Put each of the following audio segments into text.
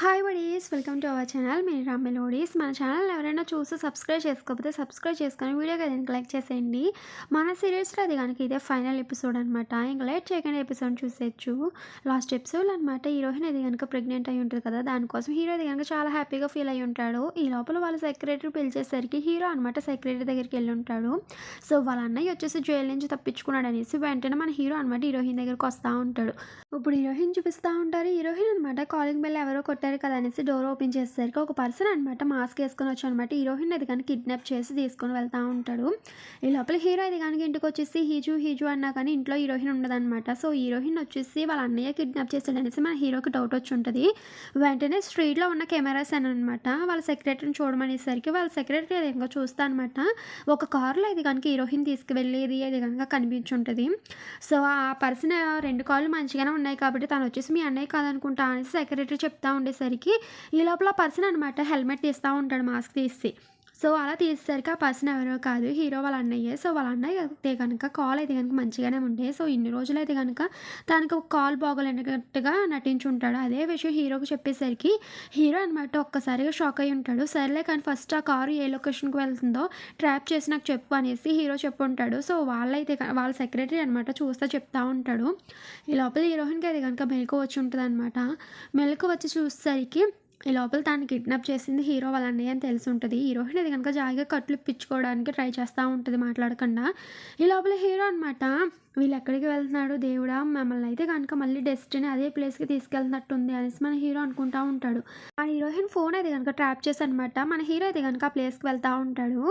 Hi buddies, welcome to our channel. మీరు Ram melodies. మన channel ఎవరైనా చూసి సబ్స్క్రైబ్ చేసుకోకపోతే సబ్స్క్రైబ్ చేసుకొని వీడియోకి అది లైక్ చేసేయండి. మన సీరియల్స్లో అది కనుక ఇదే ఫైనల్ ఎపిసోడ్ అనమాట. ఇంకా లేట్ చేయకుండా ఎపిసోడ్ చూసేయచ్చు. లాస్ట్ ఎపిసోడ్ అనమాట హీరోయిన్ అది కనుక ప్రెగ్నెంట్ అయి ఉంటుంది కదా, దానికోసం హీరో అది కనుక చాలా హ్యాపీగా ఫీల్ అయి ఉంటాడు. ఈ లోపల వాళ్ళ సెక్రటరీ పిలిచేసరికి హీరో అనమాట సెక్రటరీ దగ్గరికి వెళ్ళి ఉంటాడు. సో వాళ్ళ అన్నయ్య వచ్చేసి జైలు నుంచి తప్పించుకున్నాడు అనేసి వెంటనే మన హీరో అనమాట హీరోయిన్ దగ్గరికి వస్తూ ఉంటాడు. ఇప్పుడు హీరోయిన్ చూపిస్తూ ఉంటారు. హీరోయిన్ అనమాట కాలింగ్ బెల్ ఎవరో కొట్టారు కదా అనేసి డోర్ ఓపెన్ చేసేసరికి ఒక పర్సన్ అనమాట మాస్క్ వేసుకొని వచ్చి అనమాట హీరోయిన్ అది కానీ కిడ్నాప్ చేసి తీసుకొని వెళ్తూ ఉంటాడు. ఈ లోపల హీరో అది కానీ ఇంటికి వచ్చేసి హీజు హీజు అన్నా కానీ ఇంట్లో హీరోయిన్ ఉండదన్నమాట. సో హీరోయిన్ వచ్చేసి వాళ్ళ అన్నయ్య కిడ్నాప్ చేస్తాడు అనేసి మన హీరోకి డౌట్ వచ్చి ఉంటుంది. వెంటనే స్ట్రీట్లో ఉన్న కెమెరాస్ అని అనమాట వాళ్ళ సెక్రటరీని చూడమనేసరికి వాళ్ళ సెక్రటరీ అది ఇంకా చూస్తా అనమాట ఒక కారులో ఇది కనుక హీరోయిన్ తీసుకువెళ్ళేది అది కనుక కనిపించుంటుంది. సో ఆ పర్సన్ రెండు కాళ్ళు మంచిగానే ఉన్నాయి కాబట్టి తను వచ్చేసి మీ అన్నయ్య కాదనుకుంటా అనేసి సెక్రటరీ చెప్తా ఉండేసరికి ఈ లోపల పర్సన్ అనమాట హెల్మెట్ తీస్తూ ఉంటాడు మాస్క్ తీసి. సో అలా తీసేసరికి ఆ పర్సన్ ఎవరో కాదు హీరో వాళ్ళ అన్నయ్యే. సో వాళ్ళ అన్నయ్య అయితే కనుక కాల్ అయితే కనుక మంచిగానే ఉండే. సో ఇన్ని రోజులైతే కనుక తనకు కాల్ బాగోలేనట్టుగా నటించుంటాడు. అదే విషయం హీరోకి చెప్పేసరికి హీరో అనమాట ఒక్కసారిగా షాక్ అయి ఉంటాడు. సర్లే కానీ ఫస్ట్ ఆ కారు ఏ లొకేషన్కి వెళ్తుందో ట్రాప్ చేసి నాకు చెప్పు అనేసి హీరో చెప్పుంటాడు. సో వాళ్ళైతే వాళ్ళ సెక్రటరీ అనమాట చూస్తా చెప్తా ఉంటాడు. ఈ లోపల హీరోయిన్కి అది కనుక మెలకు వచ్చి ఉంటుంది అనమాట. మెలకు వచ్చి చూసేసరికి ఈ లోపల తాను కిడ్నాప్ చేసింది హీరో వాళ్ళ అన్నయ్య అని తెలిసి ఉంటుంది. హీరోయిన్ అది కనుక జాయిగా కట్లు ఇప్పించుకోవడానికి ట్రై చేస్తూ ఉంటుంది మాట్లాడకుండా. ఈ లోపల హీరో అనమాట వీళ్ళు ఎక్కడికి వెళ్తున్నాడు దేవుడా, మమ్మల్ని అయితే కనుక మళ్ళీ డెస్టినీ అదే ప్లేస్కి తీసుకెళ్తున్నట్టుంది అనేసి మన హీరో అనుకుంటా ఉంటాడు. మన హీరోయిన్ ఫోన్ అయితే కనుక ట్రాప్ చేసి అనమాట మన హీరో అయితే కనుక ఆ ప్లేస్కి వెళ్తూ ఉంటాడు.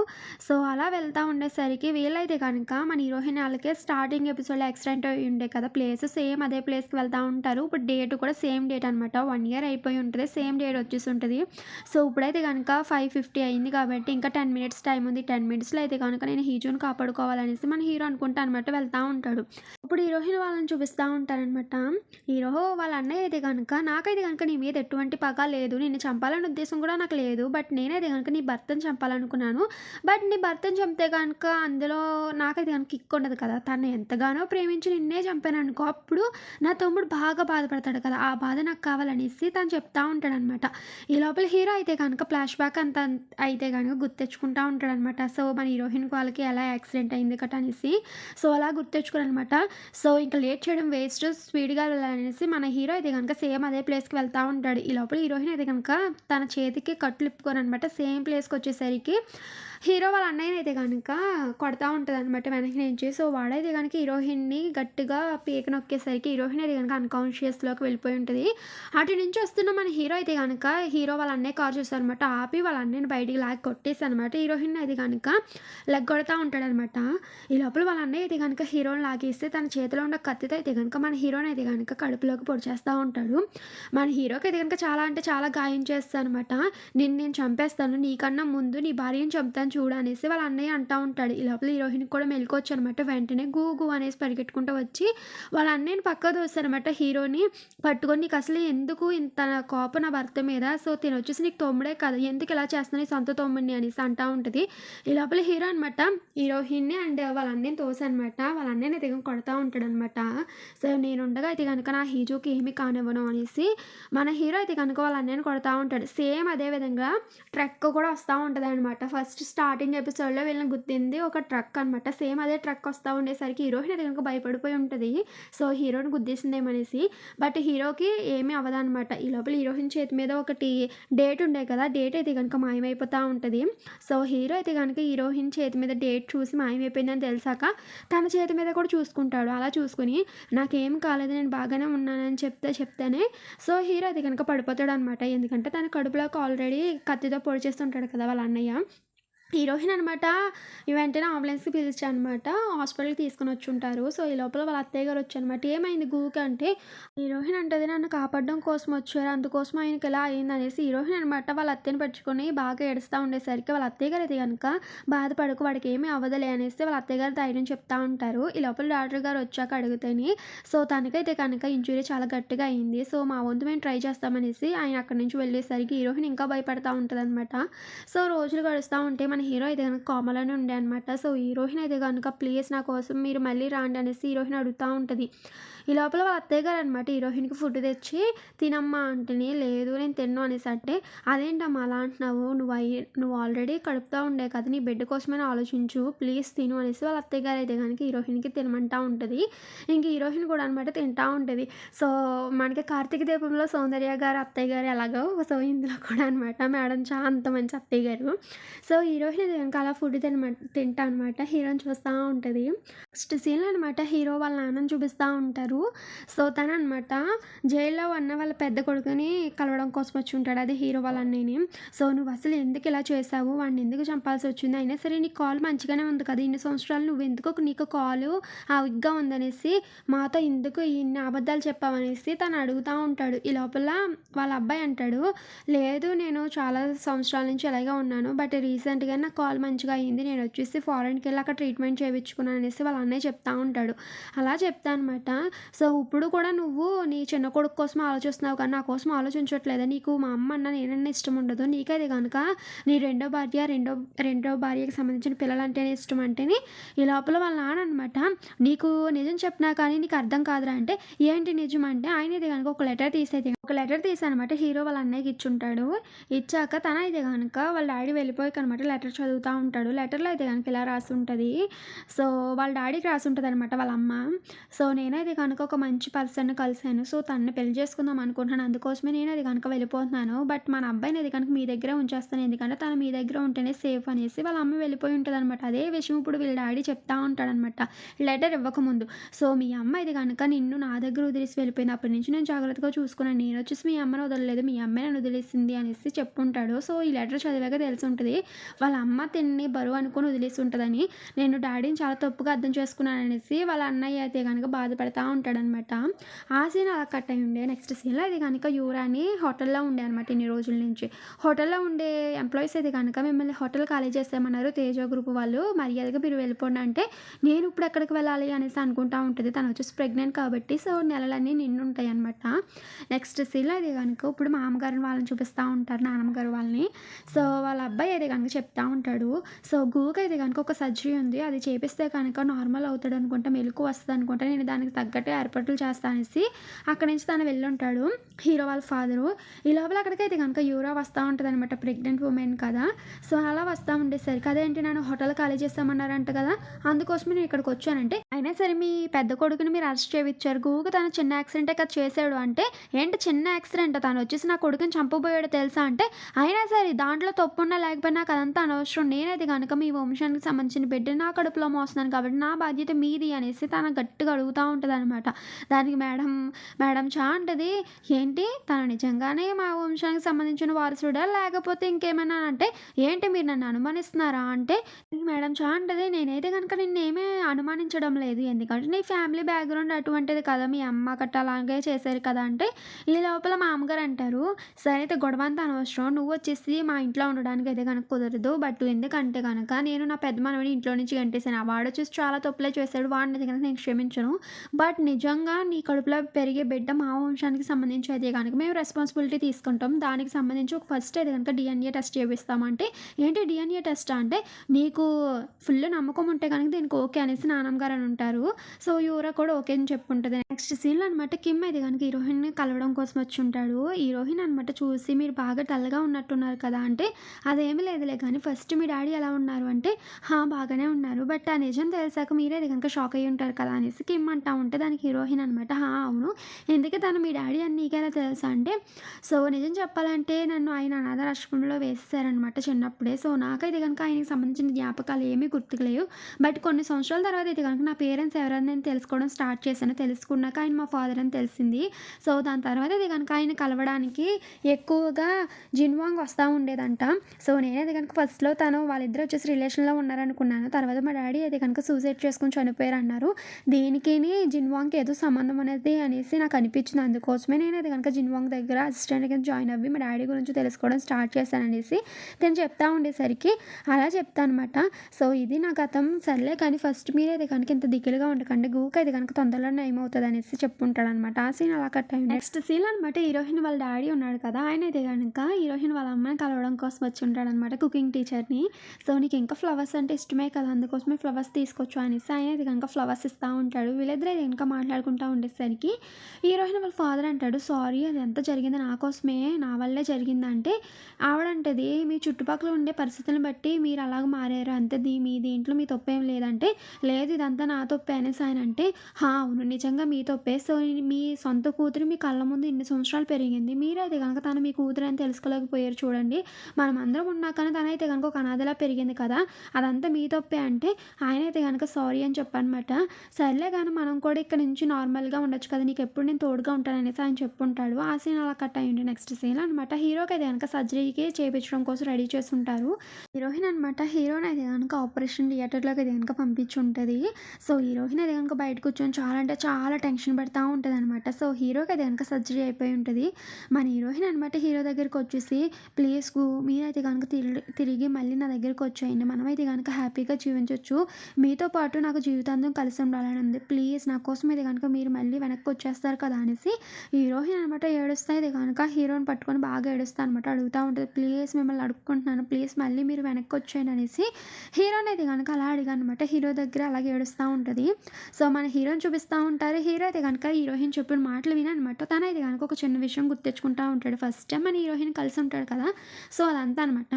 సో అలా వెళ్తూ ఉండేసరికి వీళ్ళైతే కనుక మన హీరోయిన్ వాళ్ళకే స్టార్టింగ్ ఎపిసోడ్లో యాక్సిడెంట్ అయి ఉండే కదా ప్లేస్, సేమ్ అదే ప్లేస్కి వెళ్తూ ఉంటారు. ఇప్పుడు డేట్ కూడా సేమ్ డేట్ అనమాట, 1 year అయిపోయి ఉంటుంది, సేమ్ డేట్ వచ్చేసి ఉంటుంది. సో ఇప్పుడైతే కనుక 5:50 అయింది కాబట్టి ఇంకా 10 minutes టైం ఉంది. 10 minutesలో అయితే కనుక నేను హీరోని కాపాడుకోవాలనేసి మన హీరో అనుకుంటా అనమాట వెళ్తూ ఉంటాడు. ఇప్పుడు హీరోయిన్ వాళ్ళని చూపిస్తూ ఉంటారనమాట. హీరో వాళ్ళ అన్నయ్య అయితే కనుక నాకైతే కనుక నీ మీద ఎటువంటి పగ లేదు, నిన్ను చంపాలనే ఉద్దేశం కూడా నాకు లేదు, బట్ నేనైతే కనుక నీ భర్తను చంపాలనుకున్నాను. బట్ నీ భర్తను చంపితే కనుక అందులో నాకైతే కనుక కిక్ ఉండదు కదా, తను ఎంతగానో ప్రేమించి నిన్నే చంపాను అనుకో, అప్పుడు నా తమ్ముడు బాగా బాధపడతాడు కదా, ఆ బాధ నాకు కావాలనేసి తను చెప్తా ఉంటాడనమాట. ఈ లోపల హీరో అయితే కనుక ఫ్లాష్ బ్యాక్ అంత అయితే కనుక గుర్తెచ్చుకుంటా ఉంటాడనమాట. సో మన హీరోయిన్ వాళ్ళకి ఎలా యాక్సిడెంట్ అయింది కట అనేసి సో అలా గుర్తెచ్చుకుని అనమాట. సో ఇంకా లేట్ చేయడం వేస్ట్, స్పీడ్గా వెళ్ళాలనేసి మన హీరో అయితే కనుక సేమ్ అదే ప్లేస్కి వెళ్తూ ఉంటాడు. ఈ లోపల హీరోయిన్ అయితే కనుక తన చేతికి కట్లు ఇప్పుకొని అనమాట సేమ్ ప్లేస్కి వచ్చేసరికి హీరో వాళ్ళ అన్నయ్యని అయితే కనుక కొడతా ఉంటుంది అనమాట వెనక్కి నుంచి. సో వాడైతే కనుక హీరోయిన్ని గట్టిగా పీక నొక్కేసరికి హీరోయిన్ అయితే కనుక అన్కాన్షియస్లోకి వెళ్ళిపోయి ఉంటుంది. అటు నుంచి వస్తున్న మన హీరో అయితే కనుక హీరో వాళ్ళ అన్నయ్య కార్ చూస్తారనమాట, ఆపి వాళ్ళ అన్నయ్యని బయటికి లాగి కొట్టేసి అనమాట హీరోయిన్ అయితే కనుక లెగ్ కొడతా ఉంటాడనమాట. ఈ లోపల వాళ్ళ అన్నయ్య అయితే కనుక హీరోని లాగేస్తే తన చేతిలో ఉన్న కత్తితో అయితే కనుక మన హీరోని అయితే కనుక కడుపులోకి పొడి చేస్తూ ఉంటాడు. మన హీరోకి అయితే కనుక చాలా అంటే చాలా గాయం చేస్తాను అనమాట. నేను చంపేస్తాను, నీకన్నా ముందు నీ భార్యను చంపుతాను చూడు అనేసి వాళ్ళ అన్నయ్య అంటూ ఉంటాడు. ఈ లోపల హీరోయిన్ కూడా మెలుకోవచ్చు అనమాట. వెంటనే గూ అనేసి పరిగెట్టుకుంటూ వచ్చి వాళ్ళ అన్నయ్యని పక్క దోస్తారనమాట. హీరోని పట్టుకొని నీకు అసలు ఎందుకు ఇంత కోపం నా భర్త మీద, సో తిని వచ్చేసి నీకు తమ్ముడే కదా, ఎందుకు ఇలా చేస్తున్నావు సొంత తమ్ముడిని అనేసి అంటూ ఉంటుంది. ఈ లోపల హీరో అనమాట హీరోయిన్ని అండ్ వాళ్ళ అన్నయ్యని తోసనమాట వాళ్ళ అన్నయ్యని అయితే కొడతా ఉంటాడనమాట. సో నేనుండగా అయితే కనుక నా హీజోకి ఏమి కానివ్వను అనేసి మన హీరో అయితే కనుక వాళ్ళ అన్నయ్యని కొడతా ఉంటాడు. సేమ్ అదే విధంగా ట్రక్ కూడా వస్తూ ఉంటుంది అనమాట. ఫస్ట్ స్టార్టింగ్ ఎపిసోడ్లో వీళ్ళని గుర్తింది ఒక ట్రక్ అనమాట. సేమ్ అదే ట్రక్ వస్తూ ఉండేసరికి హీరోయిన్ అయితే కనుక భయపడిపోయి ఉంటుంది. సో హీరోని గుద్దేసిందేమనేసి, బట్ హీరోకి ఏమీ అవ్వదనమాట. ఈ లోపల హీరోయిన్ చేతి మీద ఒకటి డేట్ ఉండే కదా, డేట్ అయితే కనుక మాయమైపోతూ ఉంటుంది. సో హీరో అయితే కనుక హీరోయిన్ చేతి మీద డేట్ చూసి మాయమైపోయిందని తెలిసాక తన చేతి మీద కూడా చూసుకుంటాడు. అలా చూసుకుని నాకేం కాలేదు, నేను బాగానే ఉన్నానని చెప్తేనే సో హీరో అయితే కనుక పడిపోతాడు అనమాట. ఎందుకంటే తన కడుపులోకి ఆల్రెడీ కత్తితో పొడి చేస్తుంటాడు కదా వాళ్ళ అన్నయ్య. హీరోయిన్ అనమాట వెంటనే అంబులెన్స్కి పిలిచానమాట హాస్పిటల్కి తీసుకుని వచ్చి ఉంటారు. సో ఈ లోపల వాళ్ళ అత్తయ్య గారు వచ్చారనమాట. ఏమైంది గూకి అంటే హీరోయిన్ అంటది నన్ను కాపాడడం కోసం వచ్చారు, అందుకోసం ఆయనకి ఎలా అయింది అనేసి హీరోయిన్ అనమాట వాళ్ళ అత్తయ్యని పట్టుకొని బాగా ఏడుస్తూ ఉండేసరికి వాళ్ళ అత్తయ్య గారు అయితే కనుక బాధపడకు వాడికి ఏమీ అవ్వదులే అనేసి వాళ్ళ అత్తయ్య గారు ధైర్యం చెప్తా ఉంటారు. ఈ లోపల డాక్టర్ గారు వచ్చాక అడిగితేని సో తనకైతే కనుక ఇంజురీ చాలా గట్టిగా అయింది, సో మా వంతు మేము ట్రై చేస్తామనేసి ఆయన అక్కడి నుంచి వెళ్ళేసరికి హీరోయిన్ ఇంకా భయపడతా ఉంటుంది అనమాట. సో రోజులు గడుస్తూ ఉంటే మన హీరో అయితే గనుక కోమలోనే ఉండే అనమాట. సో, హీరోయిన్ అయితే గనుక ప్లీజ్ నా కోసం మీరు మళ్ళీ రాండి అనేసి హీరోయిన్ అడుగుతా ఉంటది. ఈ లోపల వాళ్ళ అత్తయ్య గారనమాట హీరోయిన్‌కి ఫుడ్ తెచ్చి తినమ్మా అంటేని, లేదు నేను తినను అనేసి అంటే, అదేంటమ్మా అలా అంటున్నావు? నువ్వు ఆల్రెడీ కడుపుతో ఉండే కదా! నీ బిడ్డ కోసమైనా ఆలోచించు. ప్లీజ్ తిను అనేసి వాళ్ళ అత్తయ్య గారైతే గనుక హీరోయిన్‌కి తినమంటా ఉంటది. ఇంక హీరోయిన్ కూడా అనమాట తింటా ఉంటది. సో, మనకి 'కార్తీక దీపంలో' సౌందర్య గారు అత్తయ్య గారు ఎలాగో, సో ఇందులో కూడా అనమాట మేడం అంత మంచి అత్తయ్య గారు. సో, హీరోయిన్ అయితే గనుక అలా ఫుడ్ తింటా అనమాట. హీరోని చూస్తా ఉంటది. నెక్స్ట్ సీన్‌లో అనమాట హీరో వాళ్ళ నాన్నని చూపిస్తా ఉంటారు. సో, తననమాట జైల్‌లో ఉన్న వాళ్ళ పెద్ద కొడుకుని కలవడం కోసం వచ్చి ఉంటాడు. అదే హీరో వాళ్ళ అన్నయ్యని. సో, "నువ్వసలు ఎందుకు ఇలా చేశావు? వాడిని ఎందుకు చంపాల్సొచ్చింది? అయినా సరే నీ కాలు మంచిగానే ఉంది కదా! ఇన్ని సంవత్సరాలు నువ్వెందుకు నీకు కాలు విగ్గా ఉందనేసి మాతో ఎందుకు ఇన్ని అబద్ధాలు చెప్పావనేసి తను అడుగుతా ఉంటాడు. ఈ లోపల వాళ్ళ అబ్బాయి అంటాడు, "లేదు నేను చాలా సంవత్సరాల నుంచి ఇలాగే ఉన్నాను. బట్ రీసెంట్‌గా నా కాలు మంచిగా అయింది. నేనొచ్చేసి ఫారెన్‌కెళ్ళి అక్కడ ట్రీట్మెంట్ చేపించుకున్నాను" అనేసి వాళ్ళ అన్నయ్య చెప్తా ఉంటాడు. అలా చెప్తా అనమాట. "సో, ఇప్పుడు కూడా నువ్వు నీ చిన్న కొడుకు కోసం ఆలోచిస్తున్నావు కానీ నా కోసం ఆలోచించట్లేదా? నీకు మా అమ్మ అన్నా నేనన్నా ఇష్టం ఉండదు. నీకైతే గనక నీ రెండో భార్యకి సంబంధించిన పిల్లలంటేనే ఇష్టం" అంటేని ఈ లోపల వాళ్ళ నాన్న అనమాట, "నీకు నిజం చెప్పినా కానీ నీకు అర్థం కాదురా" అంటే, "ఏంటి నిజం" అంటే ఆయనైతే గనక ఒక లెటర్ తీసనమాట హీరో వాళ్ళ అన్నయ్యకి ఇచ్చుంటాడు. ఇచ్చాక తనైతే గనక వాళ్ళ డాడీ వెళ్ళిపోయాకనమాట లెటర్ చదువుతా ఉంటాడు. లెటర్‌లో అయితే గనక ఇలా రాసుంటది. సో, వాళ్ళ డాడీకి రాసుంటదనమాట వాళ్ళ అమ్మ. "సో, నేనైతే గనక ఒక మంచి పర్సన్‌ని కలిసాను. సో, తనని పెళ్లి చేసుకుందాం అనుకుంటున్నాను. అందుకోసమే నేనది గనక వెళ్ళిపోతున్నాను. బట్ మన అబ్బాయినది గనక మీ దగ్గరే ఉంచేస్తాను. ఎందుకంటే తను మీ దగ్గర ఉంటేనే సేఫ్" అనేసి వాళ్ళ అమ్మ వెళ్ళిపోయి ఉంటదనమాట. అదే విషయం ఇప్పుడు వీళ్ళ డాడీ చెప్తా ఉంటాడనమాట లెటర్ ఇవ్వకముందు. "సో, మీ అమ్మ అయితే గనక నిన్ను నా దగ్గర వదిలేసి వెళ్ళిపోయింది. అప్పటి నుంచి నేను జాగ్రత్తగా చూసుకున్నాను. నేనొచ్చేసి మీ అమ్మని వదలలేదు. మీ అమ్మే నన్ను వదిలేసింది" అనేసి చెప్పుంటాడు. సో, ఈ లెటర్ చదివాక తెలిసుంటది వాళ్ళ అమ్మ తిన్ని బరువు అనుకోని వదిలేసి ఉంటదని. నేను డాడీని చాలా తప్పుగా అర్థం చేసుకున్నాననేసి వాళ్ళ అన్నయ్య అయితే గనక బాధపడతా ఉంటాడనమాట. ఆ సీన్ అలా కట్ అయ్యుండే. నెక్స్ట్ సీన్‌లో అయితే గనక యువరాణి హోటల్‌లో ఉండే అనమాట ఇన్ని రోజుల నుంచి. హోటల్‌లో ఉండే ఎంప్లాయీస్ అయితే గనక మిమ్మల్ని హోటల్ ఖాళీ చేసేయమన్నారు తేజ గ్రూప్ వాళ్ళు. మర్యాదగా మీరు వెళ్ళిపోండి అంటే, నేను ఇప్పుడు ఎక్కడికి వెళ్ళాలి అనేసి అనుకుంటా ఉంటది. తను వచ్చేసి ప్రెగ్నెంట్ కాబట్టి సో, నెలలన్నీ నిండుంటాయనమాట. నెక్స్ట్ సీన్‌లో అయితే గనుక ఇప్పుడు మామగారు వాళ్ళని చూపిస్తా ఉంటారు. నానమ్మ గారు వాళ్ళని. సో, వాళ్ళ అబ్బాయి అయితే గనుక చెప్తా ఉంటాడు. సో, గువ్వకైతే గనుక ఒక సర్జరీ ఉంది. అది చేపిస్తే కనుక నార్మల్ అవుతాడనుకుంటా, మెలుకువ వస్తదనుకుంటా. నేను దానికి తగ్గట్టే ఏర్పాట్లు చేస్తా అనేసి అక్కడి నుంచి తను వెళ్ళుంటాడు. హీరో వాళ్ళ ఫాదరు. ఈ లోపల అక్కడికైతే గనుక యూరా వస్తా ఉంటదనమాట. ప్రెగ్నెంట్ వుమెన్ కదా! సో, అలా వస్తా ఉండేసరికి అదేంటి నన్ను హోటల్ ఖాళీ చేస్తామన్నారంట కదా! అందుకోసమే నేను ఇక్కడికొచ్చానంటే, అయినా సరే మీ పెద్ద కొడుకుని మీరు అరెస్ట్ చేపిచ్చారు. గువ్వకి తను చిన్న యాక్సిడెంటే కదా చేసాడు అంటే, ఏంటి చిన్న యాక్సిడెంటా? తనొచ్చేసి నా కొడుకుని చంపబోయాడో తెలుసా అంటే, అయినా సరే దాంట్లో తప్పున్నా లేకపోయినా నాకు అదంతా అనవసరం. నేనైతే గనక మీ వంశానికి సంబంధించిన బిడ్డని నా కడుపులో మోస్తున్నాను కాబట్టి నా బాధ్యత మీది అనేసి తను గట్టిగా అడుగుతా ఉంటదనమాట. దానికి మేడం చా అంటది, "ఏంటి తను నిజంగానే మా వంశానికి సంబంధించిన వారసుడా? లేకపోతే ఇంకేమైనా" అంటే, "ఏంటి మీరు నన్ను అనుమానిస్తున్నారా?" అంటే మేడం చా అంటది, "నేనైతే గనక నిన్నేమీ అనుమానించడం లేదు. ఎందుకంటే నీ ఫ్యామిలీ బ్యాక్‌గ్రౌండ్ అటువంటిది కదా! మీ అమ్మ గట్టా అలాగే చేశారు కదా!" అంటే ఈ లోపల మా అమ్మగారు అంటారు, "సరే అయితే గొడవంతా అనవసరం. నువ్వొచ్చేసి మా ఇంట్లో ఉండడానికి అయితే గనక కుదరదు. బట్ ఎందుకంటే గనక నేను నా పెద్ద మనవడిని ఇంట్లో నుంచి గంటేసాను. వాడొచ్చేసి చాలా తప్పులే చేశాడు. వాడినైతే గనక నేను క్షమించను. బట్ నిజంగా నీ కడుపులో పెరిగే బిడ్డ మా వంశానికి సంబంధించి అయితే గనక మేము రెస్పాన్సిబిలిటీ తీసుకుంటాం. దానికి సంబంధించి ఒక ఫస్ట్ అయితే గనక డీఎన్ఏ టెస్ట్ చేపిస్తాం" అంటే, "ఏంటి డీఎన్ఏ టెస్టా?" అంటే, "నీకు ఫుల్ నమ్మకం ఉంటే గనక దీనికి ఓకే" అనేసి నానమ్మ గారు అని ఉంటారు. సో, యూరా కూడా ఓకే అని చెప్పుంటది. నెక్స్ట్ సీన్‌లో అనమాట కిమ్ అయితే గనక హీరోయిన్‌ని కలవడం కోసం వచ్చుంటాడు. హీరోయిన్ అనమాట చూసి, "మీరు బాగా డల్‌గా ఉన్నట్టున్నారు కదా!" అంటే, "అదేమీ లేదులే కానీ ఫస్ట్ మీ డాడీ ఎలా ఉన్నారు?" అంటే, బాగానే ఉన్నారు. బట్ ఆ నిజం తెలిసాక మీరైతే గనక షాక్ అయ్యి ఉంటారు కదా!" అనేసి కిమ్ అంటా ఉంటే దానికి హీరోయిన్ అనమాట, అవును. ఇంతకీ తను మీ డాడీ అని నీకెలా తెలుసా?" అంటే, "సో, నిజం చెప్పాలంటే నన్ను ఆయన అనాథాశ్రమంలో వేసేసారనమాట చిన్నప్పుడే. సో, నాకైతే గనక ఆయనకి సంబంధించిన జ్ఞాపకాలు ఏమీ గుర్తుకు లేవు. బట్ కొన్ని సంవత్సరాల తర్వాత అయితే గనక నా పేరెంట్స్ ఎవరని నేను తెలుసుకోవడం స్టార్ట్ చేశాను. తెలుసుకున్నాక ఆయన మా ఫాదర్ అని తెలిసింది. సో, దాని తర్వాత అయితే గనక ఆయన కలవడానికి ఎక్కువగా జిన్వాంగ్ వస్తా ఉండేదంట. సో, నేనైతే గనక ఫస్ట్‌లో వాళ్ళిద్దరూ వచ్చేసి రిలేషన్‌లో ఉన్నారనుకున్నాను. తర్వాత మా డాడీ అయితే గనక సూసైడ్ చేసుకొని చనిపోయారన్నారు. దీనికిని జిన్వాంగ్‌కి ఏదో సంబంధం అనేది అనేసి నాకు అనిపించింది. అందుకోసమే నేనైతే గనక జిన్వాంగ్ దగ్గర అసిస్టెంట్ కింద జాయిన్ అవ్వి మా డాడీ గురించి తెలుసుకోవడం స్టార్ట్ చేశాననేసి తను చెప్తా ఉండేసరికి అలా చెప్తా అనమాట. సో, ఇది నా గతం. సర్లే కానీ ఫస్ట్ మీరైతే కనుక ఇంత దిగులుగా ఉండకండి. గూకైతే గనుక తొందరలోనే ఏమవుతదనేసి చెప్పుంటాడనమాట. ఆ సీన్ అలా కట్ అయింది. నెక్స్ట్ సీన్ అనమాట హీరోయిన్ వాళ్ళ డ్యాడీ ఉన్నాడు కదా! ఆయనైతే గనుక హీరోయిన్ వాళ్ళ అమ్మని కలవడం కోసం వచ్చి ఉంటాడనమాట కుకింగ్ టీచర్‌ని. సో, "నీకింకా ఫ్లవర్స్ అంటే ఇష్టమే కదా! అందుకోసమే ఫ్లవర్స్ తీసుకొచ్చు" అనేసి ఆయనైతే గనుక ఫ్లవర్స్ ఇస్తా ఉంటాడు. వీళ్ళిద్దరు అయితే గనుక మాట్లాడుకుంటా ఉండేసరికి హీరోయిన్ వాళ్ళ ఫాదర్ అంటాడు, "సారీ అదంతా జరిగింది నా కోసమే, నా వల్లే జరిగిందంటే" ఆవిడంటది, "మీ చుట్టుపక్కల ఉండే పరిస్థితులను బట్టి మీరు అలాగ మారారు అంతే మీ దీంట్లో మీ తప్పేం లేదంటే" లేదు ఇదంతా నా తప్పే అనేసి ఆయన అంటే, అవును నిజంగా మీ తప్పే. సో, మీ సొంత కూతురు మీ కళ్ళ ముందు ఇన్ని సంవత్సరాలు పెరిగింది. మీరైతే గనక తను మీ కూతురని తెలుసుకోలేకపోయారు చూడండి. మనమందరం ఉన్నా కానీ తనైతే గనుక ఒక అనాథలా పెరిగింది కదా! అదంతా మీ తప్పే అంటే, ఆయనైతే గనక సారీ అని చెప్పనమాట. సర్లే గానీ మనం కూడా ఇక్కడి నుంచి నార్మల్‌గా ఉండొచ్చు కదా! నీకెప్పుడు నేను తోడుగా ఉంటాననేసి ఆయన చెప్పుంటాడు. ఆ సీన్ అలా కట్ అయ్యుండి నెక్స్ట్ సీన్ అనమాట హీరోకైతే గనక సర్జరీకి చేపించడం కోసం రెడీ చేసుంటారు. హీరోయిన్ అనమాట హీరోనైతే గనక ఆపరేషన్ థియేటర్‌లోకి అయితే గనక పంపించుంటది. సో, హీరోయిన్ అయితే గనక బయట కూర్చొని చాలా అంటే చాలా టెన్షన్ పడతా ఉంటదనమాట. సో, హీరోకైతే గనక సర్జరీ అయిపోయి ఉంటది. మన హీరోయిన్ అనమాట హీరో దగ్గరికొచ్చేసి, "ప్లీజ్ మీరైతే గనక తిరిగి మళ్ళీ నా దగ్గరికొచ్చేయండి. మనమైతే గనక హ్యాపీగా జీవించొచ్చు. మీతో పాటు నాకు జీవితాంతం కలిసి ఉండాలని ఉంది. ప్లీజ్ నా కోసం అయితే గనక మీరు మళ్ళీ వెనక్కొచ్చేస్తారు కదా!" అనేసి హీరోయిన్ అనమాట ఏడుస్తా అయితే గనక హీరోని పట్టుకొని బాగా ఏడుస్తా అనమాట. అడుగుతా ఉంటది, "ప్లీజ్ మిమ్మల్ని అడుక్కుంటున్నాను. ప్లీజ్ మళ్ళీ మీరు వెనక్కొచ్చేయండి" అనేసి హీరోనైతే గనక అలా అడిగానమాట. హీరో దగ్గర అలాగే ఏడుస్తా ఉంటది. సో, మన హీరోని చూపిస్తా ఉంటారు. హీరో అయితే గనక హీరోయిన్ చెప్పిన మాటలు విననమాట. తనైతే గనక ఒక చిన్న విషయం గుర్తెచ్చుకుంటా ఉంటాడు. ఫస్ట్ టైమ్ మన హీరోయిన్ కలిసి ఉంటాడు కదా! సో, అదంతా అనమాట.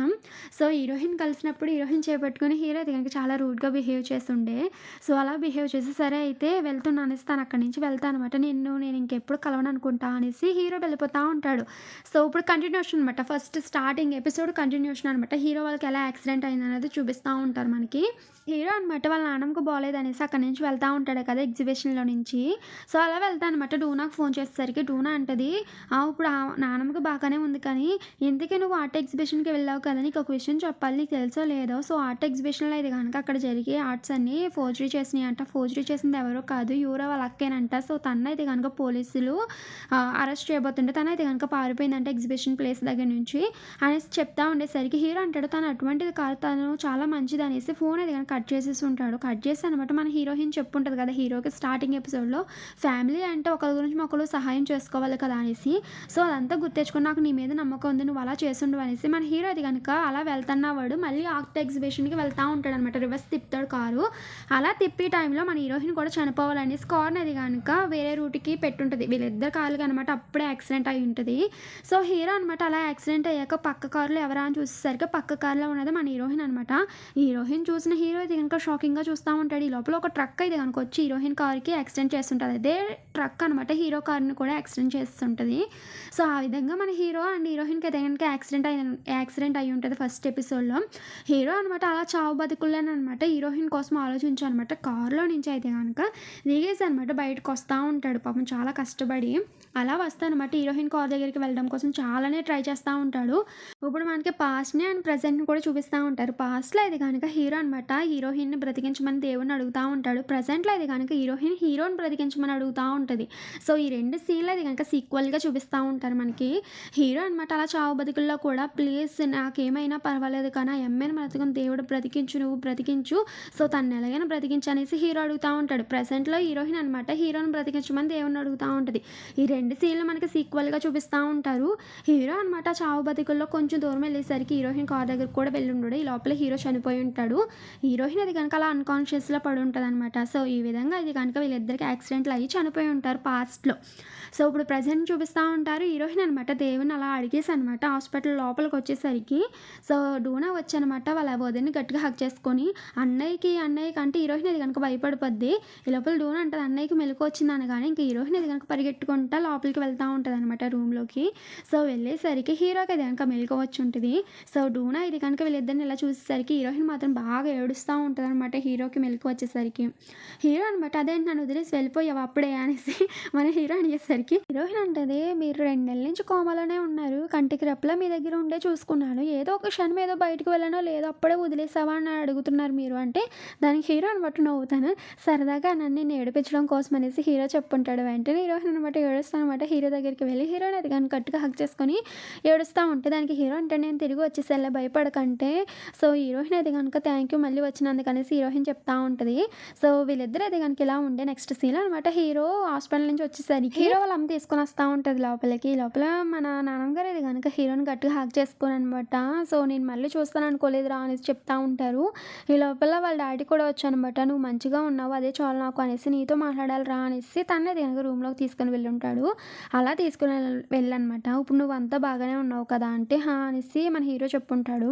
సో, హీరోయిన్ కలిసినప్పుడు హీరోయిన్ చేపట్టుకొని హీరో అయితే గనక చాలా రూడ్‌గా బిహేవ్ చేసుండే. సో, అలా బిహేవ్ చేసి సరే అయితే వెళ్తున్నా అనేసి తను అక్కడి నుంచి వెళ్తా అనమాట. నేను ఇంకెప్పుడు కలవననుకుంటా అనేసి హీరో వెళ్ళిపోతా ఉంటాడు. సో, ఇప్పుడు కంటిన్యూషన్ అనమాట. ఫస్ట్ స్టార్టింగ్ ఎపిసోడ్ కంటిన్యూషన్ అనమాట. హీరో వాళ్ళకి ఎలా యాక్సిడెంట్ అయిందనేది చూపిస్తా ఉంటారు మనకి. హీరో అనమాట వాళ్ళ నాన్నమ్మకి బాలేదనేసి అక్కడి నుంచి వెళ్తా ఉంటాడు కదా! ఎగ్జిబిషన్‌లో నుంచి. సో, అలా వెళ్తా అనమాట. డూనాకి ఫోన్ చేసేసరికి డూనా అంటది, ఇప్పుడు నానమ్మకి బాగానే ఉంది కానీ, ఇంతకీ నువ్వు ఆర్ట్ ఎగ్జిబిషన్‌కి వెళ్ళావు కదా! నీకొక విషయం చెప్పాలి. నీకు తెలుసో లేదో సో, ఆర్ట్ ఎగ్జిబిషన్‌లో అయితే గనక అక్కడ జరిగే ఆర్ట్స్ అన్నీ ఫోర్జరీ చేసినాయంట. ఫోర్జరీ చేసింది ఎవరో కాదు యూరో వాళ్ళ అక్కేనంట. సో, తననైతే గనక పోలీసులు అరెస్ట్ చేయబోతుంటే తనైతే గనక పారిపోయిందంట ఎగ్జిబిషన్ ప్లేస్ దగ్గర నుంచి అనేసి చెప్తా ఉండేసరికి హీరో అంటాడు, "తను అటువంటిది కాదు. తను చాలా మంచిదనేసి" ఫోన్ అయితే గనక కట్ చేసేసి ఉంటాడు. కట్ చేసి అనమాట మన హీరోయిన్ చెప్పుంటది కదా! హీరోకి స్టార్టింగ్ ఎపిసోడ్‌లో ఫ్యామిలీ అంటే ఒకళ్ళ గురించి ఒకళ్ళు సహాయం చేసుకోవాలి కదా! అనేసి. సో, అదంతా గుర్తెచ్చుకొని నాకు నీ మీద నమ్మకం ఉంది. నువ్వు అలా చేసుండవు అనేసి మన హీరో అది గనక అలా వెళ్తున్నవాడు మళ్ళీ ఆర్ట్ ఎగ్జిబిషన్‌కి వెళ్తా ఉంటాడనమాట. రివర్స్ తిప్పుతాడు కారు. అలా తిప్పే టైంలో మన హీరోయిన్ కూడా చనిపోవాలనేసి కార్‌ని అది గనక వేరే రూట్‌కి పెట్టుంటది. వీళ్ళిద్దరి కార్‌లకి అనమాట అప్పుడే యాక్సిడెంట్ అయ్యి ఉంటది. సో, హీరో అనమాట అలా యాక్సిడెంట్ అయ్యాక పక్క కారులో ఎవరా అని చూసేసరికి పక్క కారులో ఉన్నది మన హీరోయిన్ అనమాట. హీరోయిన్ చూసిన హీరో అయితే గనక షాకింగ్‌గా చూస్తా ఉంటాడు. ఈ లోపల ఒక ట్రక్ అయితే గనక వచ్చి హీరోయిన్ కార్‌కి యాక్సిడెంట్ చేస్తుంటది. అదే ట్రక్ అనమాట హీరో కార్‌ని కూడా యాక్సిడెంట్ చేస్తుంటది. సో, ఆ విధంగా మన హీరో అండ్ హీరోయిన్‌కి అయితే గనక యాక్సిడెంట్ అయ్యి ఉంటది ఫస్ట్ ఎపిసోడ్‌లో. హీరో అనమాట అలా చావు బతుకుల్లోననమాట హీరోయిన్ కోసం ఆలోచించనమాట కార్‌లో నుంచి అయితే గనక దిగేసి అనమాట బయటకొస్తా ఉంటాడు. పాపం చాలా కష్టపడి. అలా వస్తానమాట హీరోయిన్ కార్ దగ్గరికి వెళ్ళడం కోసం చాలానే ట్రై చేస్తా ఉంటాడు. ఇప్పుడు మనకి పాస్ట్‌ని అండ్ ప్రెజెంట్‌ని కూడా చూపిస్తా ఉంటారు. పాస్ట్‌లో అయితే గనక హీరో అనమాట హీరోయిన్‌ని బ్రతికించమని దేవుడిని అడుగుతా ఉంటాడు. ప్రెజెంట్‌లో అయితే గనక హీరోని బ్రతికించమని అడుగుతా ఉంటది. సో, ఈ 2 సీన్‌లు అయితే గనక సీక్వెల్‌గా చూపిస్తా ఉంటారు మనకి. హీరో అనమాట అలా చావు బతుకుల్లో కూడా ప్లీజ్ నాకేమైనా పర్వాలేదు కానీ ఆ అమ్మాయిని మాత్రం దేవుడు బ్రతికించు, నువ్వు బ్రతికించు. సో, తనని ఎలాగైనా బ్రతికించు అనేసి హీరో అడుగుతా ఉంటాడు. ప్రెజెంట్‌లో హీరోయిన్ అనమాట హీరోని బ్రతికించమని దేవుడిని అడుగుతా ఉంటది. ఈ 2 సీన్‌లు మనకి సీక్వెల్‌గా చూపిస్తా ఉంటారు. హీరో అనమాట చావు బతుకుల్లో కొంచెం దూరం వెళ్ళేసరికి హీరోయిన్ కార్ దగ్గరికి కూడా వెళ్ళుండడు. ఈ లోపల హీరో చనిపోయి ఉంటాడు. హీరోయిన్ అది గనక అలా అన్‌కాన్షియస్‌లో పడి ఉంటదనమాట. సో, ఈ విధంగా ఇది గనక వీళ్ళిద్దరికి యాక్సిడెంట్లు అయ్యి చనిపోయి ఉంటారు పాస్ట్‌లో. సో, ఇప్పుడు ప్రెజెంట్ చూపిస్తా ఉంటారు. హీరోయిన్ అనమాట దేవుడిని అలా అడిగేసనమాట హాస్పిటల్ లోపలికొచ్చేసరికి సో, డూనా వచ్చనమాట వాళ్ళ వదిన్ని గట్టిగా హగ్ చేసుకొని అన్నయ్యకి అంటే హీరోయిన్ అది గనక భయపడిపోద్ది. ఈ లోపల డూనా అంటది అన్నయ్యకి మెలుకువ వచ్చిందనగానే ఇంక హీరోయిన్ అది గనక పరిగెట్టుకుంటా లోపలికి వెళ్తా ఉంటదనమాట రూమ్‌లోకి. సో, వెళ్ళేసరికి హీరోకి అది గనక మెలుకువ వచ్చుంటది. సో, డూనా ఇది కనుక వీళ్ళిద్దరిని ఇలా చూసేసరికి హీరోయిన్ మాత్రం బాగా ఏడుస్తా ఉంటదనమాట హీరోకి మెలుకువ వచ్చేసరికి. హీరో అనమాట అదేంటి నన్ను వదిలేసి వెళ్ళిపోయావా అప్పుడే అనేసి మన హీరో అడిగేసరికి హీరోయిన్ అంటది, "మీరు 2 నెలల నుంచి కోమాలోనే ఉన్నారు. కంటికి రెప్పలా మీ దగ్గర ఉండే చూసుకున్నాను. ఏదో ఒక క్షణం ఏదో బయటకు వెళ్ళానో లేదో అప్పుడే వదిలేసావా అని అడుగుతున్నారు మీరు" అంటే దానికి హీరో అనమాట నవ్వుతాను. సరదాగా నన్ను నిన్ను ఏడిపించడం కోసం అనేసి హీరో చెప్పుంటాడు. వెంటనే హీరోయిన్ అనమాట ఏడుస్తానమాట హీరో దగ్గరికి వెళ్ళి హీరోయిన్ అది కానీ గట్టిగా హగ్ చేసుకొని ఏడుస్తా ఉంటే దానికి హీరో అంటే నేను తిరిగి వచ్చేసేలే భయపడకంటే. సో, హీరోయిన్ అయితే గనుక థ్యాంక్ యూ మళ్ళీ వచ్చినందుకనేసి హీరోయిన్ చెప్తా ఉంటది. సో వీళ్ళిద్దరు అయితే గనుక ఇలా ఉండే నెక్స్ట్ సీన్ అనమాట. హీరో హాస్పిటల్ నుంచి వచ్చేసరికి హీరో వాళ్ళ అమ్మ తీసుకొని వస్తా ఉంటది లోపలికి. లోపల మన నాన్నమ్మ అయితే గనుక హీరోని గట్టిగా హగ్ చేసుకోననమాట. సో నేను మళ్ళీ చూస్తాను అనుకోలేదురా అనేసి చెప్తా ఉంటారు. ఈ లోపల వాళ్ళ డాడీ కూడా వచ్చానమాట. నువ్వు మంచిగా ఉన్నావు అదే చాలు నాకు అనేసి నీతో మాట్లాడాలిరా అనేసి తనైతే గనుక రూమ్‌లోకి తీసుకొని వెళ్ళుంటాడు. అలా తీసుకొని వెళ్ళనమాట. ఇప్పుడు నువ్వంతా బాగానే ఉన్నావు కదా! అంటే హా! అనేసి మన హీరో చెప్పుంటాడు.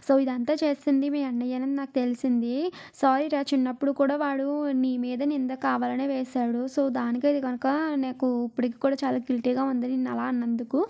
సో ఇదంతా చేసింది మీ అన్నయ్యనని నాకు తెలిసింది. సారీరా చిన్నప్పుడు కూడా వాడు నీ మీద నింద కావాలనే వేశాడు. సో దానికైతే కనుక నాకు ఇప్పటికి కూడా చాలా గిల్టీగా ఉంది నిన్ను అలా అన్నందుకు.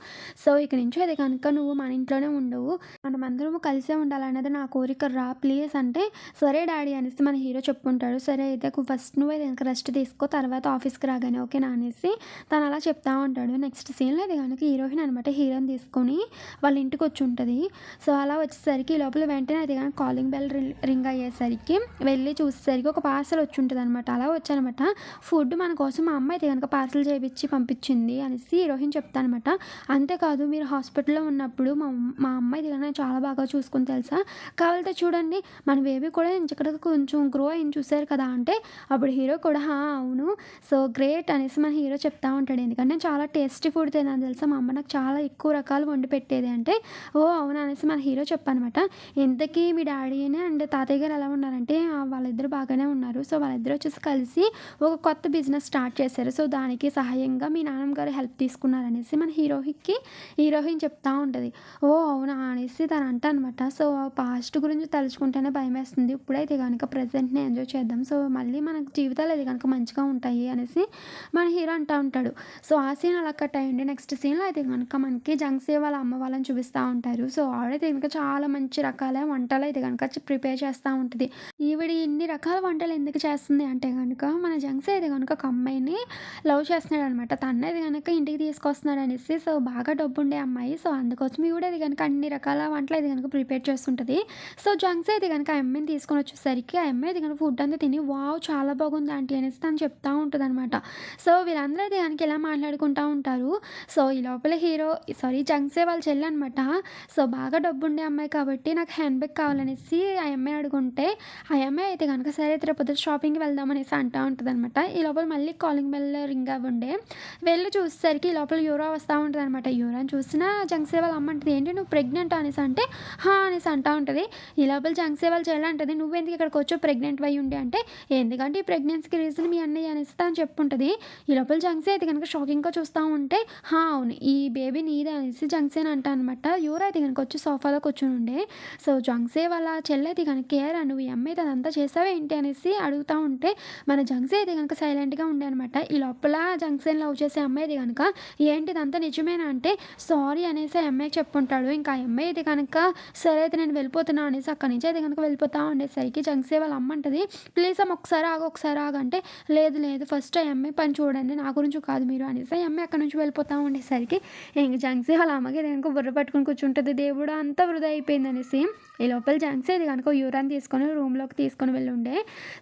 సో ఇక నుంచి అయితే కనుక నువ్వు మన ఇంట్లోనే ఉండవు. మనమందరము కలిసే ఉండాలనేది నా కోరిక రా ప్లీజ్ అంటే, సరే డాడీ అనేసి మన హీరో చెప్పుంటాడు. సరే అయితే ఫస్ట్ నువ్వైతే గనుక రెస్ట్ తీసుకో తర్వాత ఆఫీస్‌కి రాగానే ఓకేనా అనేసి తను అలా చెప్తా ఉంటాడు. నెక్స్ట్ సీన్‌లో అయితే గనుక హీరోయిన్ అనమాట హీరోని తీసుకొని వాళ్ళ ఇంటికొచ్చుంటది. సో అలా వచ్చేసరికి ఈ లోపల వెంటనే అది గనుక కాలింగ్ బెల్ రింగ్ అయ్యేసరికి వెళ్ళి చూసేసరికి ఒక పార్సెల్ వచ్చుంటదనమాట. అలా వచ్చానమాట. ఫుడ్ మన కోసం మా అమ్మ అయితే గనుక పార్సెల్ చేపిచ్చి పంపించింది అనేసి హీరోయిన్ చెప్తానమాట. అంతేకాదు మీరు హాస్పిటల్‌లో ఉన్నప్పుడు మా అమ్మ అయితే గనుక చాలా బాగా చూసుకుంది తెలుసా? కావాలంటే చూడండి మన బేబీ కూడా ఇంచక్కడగా కొంచెం గ్రో అయింది చూసారు కదా! అంటే అప్పుడు హీరో కూడా "ఆ! అవును. సో గ్రేట్" అనేసి మన హీరో చెప్తా ఉంటాడు. ఎందుకంటే నేను చాలా టేస్టీ ఫుడ్ తిన్నాను తెలుసా! మా అమ్మ నాకు చాలా ఎక్కువ రకాలు వండి పెట్టేది అంటే, ఓహ్! అవునా అనేసి మన హీరో చెప్పనమాట. ఇంతకీ మీ డాడీని అండ్ తాతయ్య గారు ఎలా ఉన్నారంటే వాళ్ళిద్దరూ బాగానే ఉన్నారు. సో వాళ్ళిద్దరూ వచ్చేసి కలిసి ఒక కొత్త బిజినెస్ స్టార్ట్ చేశారు. సో దానికి సహాయంగా మీ నాన్నమ్మ గారు హెల్ప్ తీసుకున్నారనేసి మన హీరోయిన్ చెప్తా ఉంటది. ఓహ్! అవునా అనేసి తను అంటానమాట. సో పాస్ట్ గురించి తలుచుకుంటేనే భయమేస్తుంది. ఇప్పుడైతే గనుక ప్రెజెంట్‌ని ఎంజాయ్ చేద్దాం. సో మళ్ళీ మన జీవితాలు అయితే గనుక మంచిగా ఉంటాయి అనేసి మన హీరో అంటా ఉంటాడు. సో ఆ సీన్ అలా కట్ అయ్యింది. నెక్స్ట్ సీన్‌లో అయితే గనుక మనకి జంగ్సే వాళ్ళ అమ్మ వాళ్ళని చూపిస్తా ఉంటారు. సో ఆవిడైతే గనుక చాలా మంచి రకాల వంటలైతే గనుక ప్రిపేర్ చేస్తా ఉంటది. ఈవిడ ఇన్ని రకాల వంటలు ఎందుకు చేస్తుంది అంటే గనుక మన జంగ్సే అయితే గనుక ఒక అమ్మాయిని లవ్ చేస్తున్నాడనమాట. తనైతే గనుక ఇంటికి తీసుకొస్తున్నాడనేసి సో బాగా డబ్బుండే అమ్మాయి. సో అందుకోసం ఈవిడైతే గనుక అన్ని రకాల వంటలైతే గనుక ప్రిపేర్ చేస్తుంటది. సో జంక్స్ అయితే గనుక ఆ అమ్మాయిని తీసుకొని వచ్చేసరికి ఆ అమ్మాయి అయితే గనుక ఫుడ్ అంతా తిని వావ్! చాలా బాగుంది ఆంటీ అనేసి తను చెప్తా ఉంటదనమాట. సో వీళ్ళందరూ అయితే గనుక ఇలా మాట్లాడుకుంటా ఉంటారు. సో ఈ లోపల జంక్సే వాళ్ళ చెల్లనమాట. సో బాగా డబ్బుండే అమ్మాయి కాబట్టి నాకు హ్యాండ్ బ్యాగ్ కావాలనేసి ఆ అమ్మాయి అడుగుంటే, ఆ అమ్మాయి అయితే గనుక సరే రేపు పొద్దున షాపింగ్‌కి వెళ్దాం అనేసి అంటా ఉంటదనమాట. ఈ లోపల మళ్ళీ కాలింగ్ బెల్ రింగ్ అవ్వుండే. వెళ్ళి చూసేసరికి ఈ లోపల యూరా వస్తా ఉంటదనమాట. యూరాని చూసినా జంక్సే వాళ్ళ అమ్మ అంటది, "ఏంటి నువ్వు ప్రెగ్నెంటా?" అనేసి అంటే, "హా!" అనేసి అంటా ఉంటది. ఈ లోపల జంక్సే వాళ్ళ చెల్లి అంటది, "నువ్వెందుకు ఇక్కడికొచ్చావు ప్రెగ్నెంట్ అయ్యి ఉండి" అంటే, "ఎందుకంటే ఈ ప్రెగ్నెన్సీకి రీజన్ మీ అన్నయ్య" అనేసి తను చెప్పుంటది. ఈ లోపల జంక్సే అయితే గనుక షాకింగ్‌గా చూస్తా ఉంటే, "హా! అవును. ఈ బేబీ నీదే" అనేసి జంక్సేని అంటా అనమాట. యూరా అయితే గనుక వచ్చి సోఫాలో కూర్చొనుండే. సో జంక్సే వాళ్ళ చెల్లయితే గనుక, "ఏరా నువ్వు ఈ అమ్మాయితో అదంతా చేసావా ఏంటి?" అనేసి అడుగుతా ఉంటే, మన జంక్సే అయితే గనుక సైలెంట్‌గా ఉండే అనమాట. ఈ లోపల జంక్సేని లవ్ చేసే అమ్మాయి అయితే గనుక, "ఏంటి ఇదంతా నిజమేనా?" అంటే, సారీ అనేసి ఆ అమ్మాయికి చెప్పుంటాడు. ఇంకా ఆ అమ్మాయి అయితే కనుక సరే అయితే నేను వెళ్ళిపోతున్నా అనేసి అక్కడి నుంచి అయితే కనుక వెళ్ళిపోతా ఉండేసరికి జంక్సే వాళ్ళ అమ్మ అంటది, "ప్లీజ్ అమ్మ ఒకసారి ఆగు" అంటే, "లేదు లేదు ఫస్ట్ ఆ అమ్మాయి పని చూడండి నా గురించి కాదు మీరు" అనేసి ఆ అమ్మాయి అక్కడి నుంచి వెళ్ళిపోతా ఉండేసరికి ఇంక జంక్సే వాళ్ళ అమ్మకి అయితే కనుక బుర్ర పట్టుకొని కూర్చుంటది. దేవుడా అంతా వృధా అయిపోయిందనేసి. ఈ లోపల జంక్సే అయితే కనుక యూరాని తీసుకొని రూమ్‌లోకి తీసుకొని వెళ్ళుండే.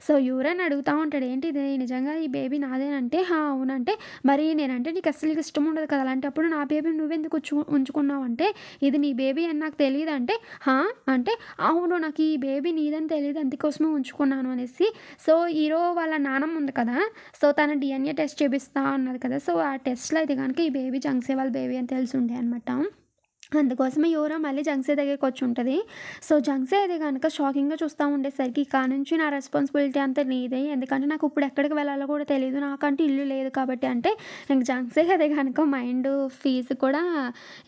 సో యూరాని అడుగుతా ఉంటాడు, "ఏంటి ఇది నిజంగా ఈ బేబీ నాదేనంటే" "హా! అవునంటే" "మరి నేనంటే నీకు అస్సలు ఇష్టం ఉండదు కదా! అలాంటప్పుడు నా బేబీని నువ్వెందుకు ఉంచుకున్నావు" అంటే, "ఇది నీ బేబీ అని నాకు తెలీదంటే" "హా!" అంటే, "అవును నాకు ఈ బేబీ నీదని తెలీదు అందుకోసమే ఉంచుకున్నాను" అనేసి. సో హీరో వాళ్ళ నానమ్మ ఉంది కదా! సో తను డీఎన్ఏ టెస్ట్ చేపిస్తా అన్నది కదా! సో ఆ టెస్ట్‌లో అయితే గనుక ఈ బేబీ జంక్సే వాళ్ళ బేబీ అని తెలిసుండే అనమాట. అందుకోసమే యూరా మళ్ళీ జంక్సే దగ్గరికొచ్చుంటది. సో, జంక్సే అయితే గనక షాకింగ్‌గా చూస్తా ఉండేసరికి, ఇక నుంచి నా రెస్పాన్సిబిలిటీ అంతా నీదే. ఎందుకంటే, నాకిప్పుడు ఎక్కడికి వెళ్ళాలో కూడా తెలీదు. నాకంటూ ఇల్లు లేదు కాబట్టి అంటే, ఇంక జంక్సేకి అయితే గనుక మైండు ఫీజు కూడా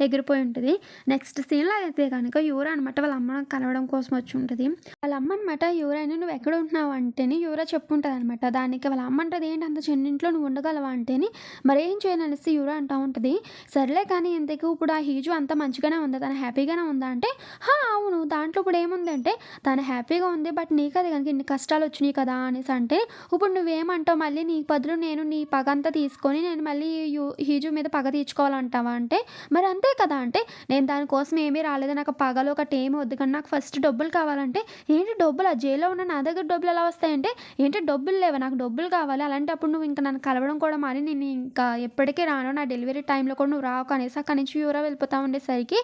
ఎగిరిపోయి ఉంటది. నెక్స్ట్ సీన్‌లో అయితే గనక యూరా అనమాట వాళ్ళ అమ్మని కలవడం కోసం వచ్చుంటది. వాళ్ళ అమ్మ అనమాట యూరాని "నువ్వెక్కడ ఉంటున్నావు" అంటేని యూరా చెప్పుంటదనమాట. దానికి వాళ్ళ అమ్మ అంటది, "ఏంటి అంత చిన్నింట్లో నువ్వు ఉండగలవా" అంటేని, మరేం చేయను అనేసి యూరా అంటా ఉంటది. సర్లే కానీ ఇంతకి ఇప్పుడు ఆ హీజు అంతా మంచిగానే ఉందా? తను హ్యాపీగానే ఉందా? అంటే, "హా! అవును. దాంట్లో ఇప్పుడేముందంటే తను హ్యాపీగా ఉంది. బట్ నీకది గనుక ఇన్ని కష్టాలొచ్చినియి కదా!" అనేసి అంటే, "ఇప్పుడు నువ్వేమంటావు మళ్ళీ నీ బదులు నేను నీ పగంతా తీసుకొని నేను మళ్ళీ హీజు మీద పగ తీర్చుకోవాలంటావా?" అంటే, "మరి అంతే కదా!" అంటే, "నేను దానికోసం ఏమీ రాలేదు. నాకు పగలు ఒకటేమి వద్దు కానీ నాకు ఫస్ట్ డబ్బులు కావాలంటే" "ఏంటి డబ్బులా? జైల్‌లో ఉన్న నా దగ్గర డబ్బులెలా వస్తాయంటే" "ఏంటి డబ్బులు లేవా? నాకు డబ్బులు కావాలి. అలాంటప్పుడు నువ్వు ఇంక నన్ను కలవడం కూడా మాని నేను ఇంకా ఎప్పటికి రాను. నా డెలివరీ టైంలో కూడా నువ్వు రాకు" అనేసి అక్కడి నుంచి యూరా వెళ్ళిపోతా ఉండేసరికి ఉండేసరికి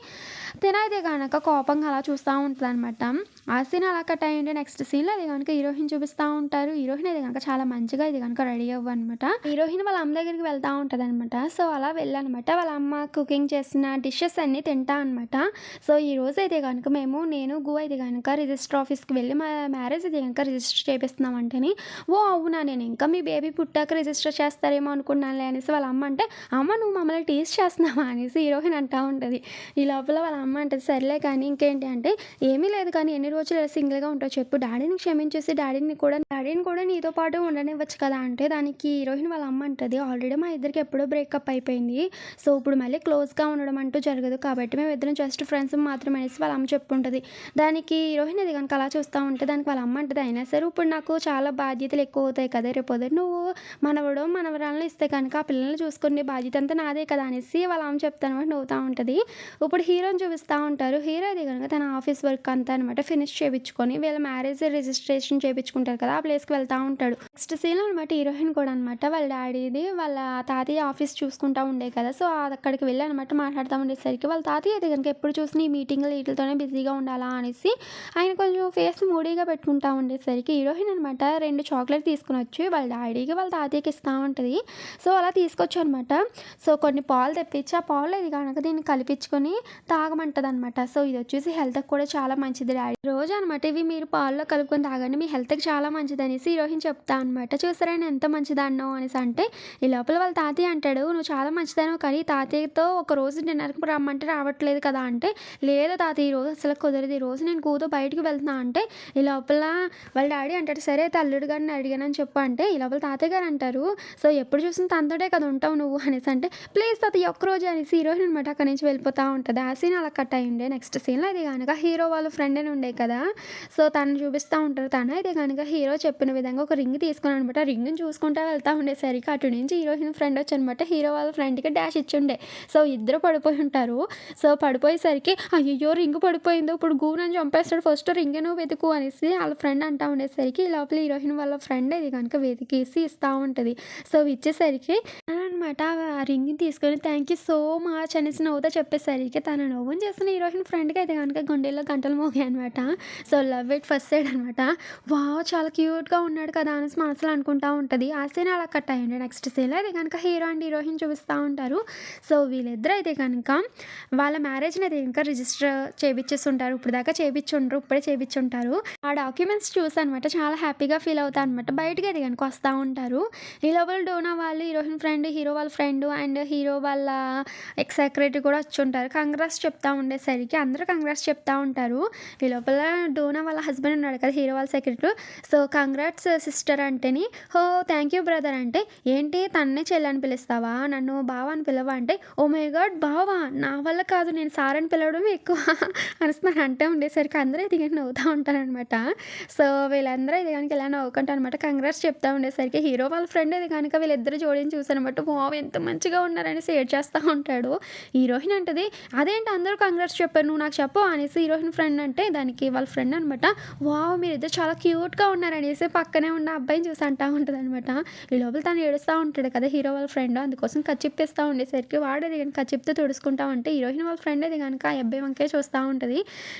తినైతే కనుక కోపంగా అలా చూస్తూ ఉంటుందనమాట. ఆ సీన్ అలా కట్ అయ్యింది. నెక్స్ట్ సీన్‌లో అది గనుక హీరోయిన్ చూపిస్తా ఉంటారు. హీరోయిన్ అయితే గనుక చాలా మంచిగా ఇది గనుక రెడీ అవ్వనమాట. హీరోయిన్ వాళ్ళ అమ్మ దగ్గరికి వెళ్తా ఉంటదనమాట. సో, అలా వెళ్ళనమాట. వాళ్ళ అమ్మ కుకింగ్ చేసిన డిషెస్ అన్నీ తింటా అనమాట. సో, ఈరోజైతే గనుక నేను గు అయితే గనుక రిజిస్టర్ ఆఫీస్‌కి వెళ్ళి మా మ్యారేజ్ అయితే గనుక రిజిస్టర్ చేపిస్తున్నాం అంటేని, "ఓహ్! అవునా? నేను ఇంకా మీ బేబీ పుట్టాక రిజిస్టర్ చేస్తారేమో అనుకున్నానులే" అనేసి వాళ్ళ అమ్మ అంటే, "అమ్మ నువ్వు మమ్మల్ని టీజ్ చేస్తున్నావా?" అనేసి హీరోయిన్ అంటా ఉంటది. ఈ లోపల వాళ్ళ అమ్మ అంటది, "సర్లే కానీ ఇంకేంటి" అంటే, "ఏమీ లేదు కానీ ఎన్ని రోజులు ఇలా సింగిల్‌గా ఉంటావో చెప్పు. డాడీని క్షమించేసి డాడీని కూడా నీతో పాటు ఉండనివ్వచ్చు కదా" అంటే దానికి హీరోయిన్ వాళ్ళ అమ్మ అంటది, "ఆల్రెడీ మా ఇద్దరికి ఎప్పుడో బ్రేకప్ అయిపోయింది. సో, ఇప్పుడు మళ్ళీ క్లోజ్‌గా ఉండడం అంటూ జరగదు. కాబట్టి మేమిద్దరం జస్ట్ ఫ్రెండ్స్ మాత్రమే" అనేసి వాళ్ళ అమ్మ చెప్పుంటది. దానికి హీరోయిన్ అది గనుక అలా చూస్తా ఉంటే దానికి వాళ్ళ అమ్మ అంటది, "అయినా సరే ఇప్పుడు నాకు చాలా బాధ్యతలు ఎక్కువవుతాయి కదా! రేపొద్దున నువ్వు మనవడో, మనవరాలినో ఇస్తే కనుక ఆ పిల్లల్ని చూసుకునే బాధ్యత అంతా నాదే కదా" అనేసి వాళ్ళ అమ్మ చెప్తానమాట నవ్వుతా ఉంటది. ఇప్పుడు హీరోని చూపిస్తా ఉంటారు. హీరో అయితే గనుక తన ఆఫీస్ వర్క్ అంతా అనమాట ఫినిష్ చేపించుకొని వీళ్ళ మ్యారేజ్ రిజిస్ట్రేషన్ చేపించుకుంటారు కదా! ఆ ప్లేస్‌కి వెళ్తా ఉంటాడు. నెక్స్ట్ సీన్‌లో అనమాట హీరోయిన్ కూడా అనమాట వాళ్ళ డాడీది వాళ్ళ తాతయ్య ఆఫీస్ చూసుకుంటా ఉండే కదా! సో, అక్కడికి వెళ్ళి అనమాట మాట్లాడుతా ఉండేసరికి వాళ్ళ తాతయ్య అయితే గనుక ఎప్పుడు చూసినా ఈ మీటింగ్‌లు ఈటిలతోనే బిజీగా ఉండాలా అనేసి ఆయన కొంచెం ఫేస్ మూడీగా పెట్టుకుంటా ఉండేసరికి హీరోయిన్ అనమాట 2 చాక్లెట్ తీసుకొనొచ్చి వాళ్ళ డాడీకి, వాళ్ళ తాతయ్యకి ఇస్తా ఉంటది. సో, అలా తీసుకొచ్చనమాట. సో, కొన్ని పాలు తెప్పించి ఆ పాలలో ఇది గనక దీన్ని కలిపించుకొని తాగమంటదనమాట. సో, ఇదొచ్చేసి హెల్త్‌కి కూడా చాలా మంచిది డాడీ. రోజు అనమాట ఇవి మీరు పాలలో కలుపుకొని తాగండి. మీ హెల్త్‌కి చాలా మంచిదనేసి హీరోయిన్ చెప్తా అనమాట. చూసారా నేను ఎంత మంచిదాన్నో అనేసి అంటే, ఈ లోపల వాళ్ళ తాతయ్య అంటాడు, "నువ్వు చాలా మంచిదానివి కానీ తాతయ్యతో ఒకరోజు డిన్నర్‌కి రమ్మంటే రావట్లేదు కదా" అంటే, "లేదు తాతయ్య ఈరోజు అసలు కుదరదు. ఈరోజు నేను కూతో బయటికి వెళ్తున్నా" అంటే, ఈ లోపల వాళ్ళ డాడీ అంటాడు, "సరే అయితే అల్లుడు గారిని అడిగానని చెప్పు" అంటే, ఈ లోపల తాతయ్య గారు అంటారు, "సో, ఎప్పుడు చూసినా తనతోటే కదా ఉంటావు నువ్వు" అనేసి అంటే, "ప్లీజ్ తాతయ్య ఒక్కరోజే" అనేసి హీరోయిన్ అనమాట అక్కడి నుంచి వెళ్ళిపోతా ఉంటది. ఆ సీన్ అలా కట్ అయ్యుండే. నెక్స్ట్ సీన్‌లో అది గనక హీరో వాళ్ళ ఫ్రెండ్ అని ఉండే కదా! సో, తనని చూపిస్తా ఉంటారు. తనైతే గనక హీరో చెప్పిన విధంగా ఒక రింగ్ తీసుకున్నాడనమాట. ఆ రింగ్‌ని చూసుకుంటా వెళ్తా ఉండేసరికి అటు నుంచి హీరోయిన్ ఫ్రెండ్ వచ్చనమాట. హీరో వాళ్ళ ఫ్రెండ్‌కి డాష్ ఇచ్చుండే. సో, ఇద్దరు పడిపోయి ఉంటారు. సో, పడిపోయేసరికి "అయ్యయ్యో! రింగ్ పడిపోయింది. ఇప్పుడు గూ నన్ను చంపేస్తాడు. ఫస్ట్ రింగే నువ్వు వెతుకు" అనేసి ఆళ్ళ ఫ్రెండ్ అంటా ఉండేసరికి ఈ లోపల హీరోయిన్ వాళ్ళ ఫ్రెండ్ ఇది గనక వెతికేసి ఇస్తా ఉంటది. సో, ఇచ్చేసరికి తననమాట ఆ రింగ్‌ని తీసుకొని "థాంక్ యూ సో మచ్" అనేసి నవ్వుతా చెప్పేసరికి తన నవ్వుని చూసిన హీరోయిన్ ఫ్రెండ్‌కి అయితే గనక గుండెల్లో గంటలు మోగాయనమాట. So, love at first sight అనమాట. వావ్! చాలా క్యూట్‌గా ఉన్నాడు కదా! అనేసి మనసులో అనుకుంటా ఉంటది. ఆ సీన్ అలా కట్ అయ్యింది. నెక్స్ట్ సీన్‌లో అది గనక హీరో అండ్ హీరోయిన్ చూపిస్తా ఉంటారు. సో, వీళ్ళిద్దరైతే గనక వాళ్ళ మ్యారేజ్‌ని అయితే ఇంకా రిజిస్టర్ చేపిచ్చేసుంటారు. ఇప్పటిదాకా చేపిచ్చుండరు. ఇప్పుడే చేపిచ్చుంటారు. ఆ డాక్యుమెంట్స్ చూసనమాట చాలా హ్యాపీగా ఫీల్ అవుతా అనమాట. బయటికి అయితే గనుక వస్తా ఉంటారు. ఈ లోపల డోనా వాళ్ళు హీరోయిన్ ఫ్రెండ్, హీరో వాళ్ళ ఫ్రెండ్ అండ్ హీరో వాళ్ళ ఎక్స్ సెక్రటరీ కూడా వచ్చుంటారు. కంగ్రాట్స్ చెప్తా ఉండేసరికి అందరూ కంగ్రాట్స్ చెప్తా ఉంటారు. ఈ లోపల డోనా వాళ్ళ హస్బెండ్ ఉన్నాడు కదా! హీరో వాళ్ళ సెక్రటరీ. సో, కంగ్రాట్స్ సిస్టర్ అంటేని, "ఓహ్! థాంక్ యూ బ్రదర్" అంటే, "ఏంటి తన్నే చెల్లి అని పిలుస్తావా? నన్ను బావ అని పిలవా?" అంటే, "ఓహ్ మై గాడ్! బావా? నా వల్ల కాదు. నేను సార్ అని పిలవడమే ఎక్కువ" అనేసి తను అంటూ ఉండేసరికి అందరూ ఇది నవ్వుతా ఉంటారనమాట. సో, వీళ్ళందరూ ఇది గనుక ఇలా నవ్వుకుంటారనమాట. కంగ్రాట్స్ చెప్తా ఉండేసరికి హీరో వాళ్ళ ఫ్రెండ్ ఇది గనుక వీళ్ళిద్దరు జోడీని చూసానమాట. వావ్! ఎంత మంచిగా ఉన్నారనేసి ఏడ్చేస్తా ఉంటాడు. హీరోయిన్ అంటది, "అదేంటి అందరూ కంగ్రాట్స్ చెప్పారు. నువ్వు నాకు చెప్పవా?" అనేసి హీరోయిన్ ఫ్రెండ్ అంటే దానికి వాళ్ళ ఫ్రెండ్ అనమాట, "వావ్! మీరిద్దరు చాలా క్యూట్‌గా ఉన్నారనేసి" పక్కనే ఉన్న అబ్బాయిని చూసి అంటా ఉంటదనమాట. ఈ లోపల తను ఏడుస్తా ఉంటాడు కదా! హీరో వాళ్ళ ఫ్రెండ్. అందుకోసం కర్చీఫ్ తెస్తా ఉండేసరికి వాడేది గనుక కర్చీఫ్‌తో తుడుచుకుంటా ఉంటే హీరోయిన్ వాళ్ళ ఫ్రెండ్ అది గనుక ఆ అబ్బాయి వంకే చూస్తా ఉంటది.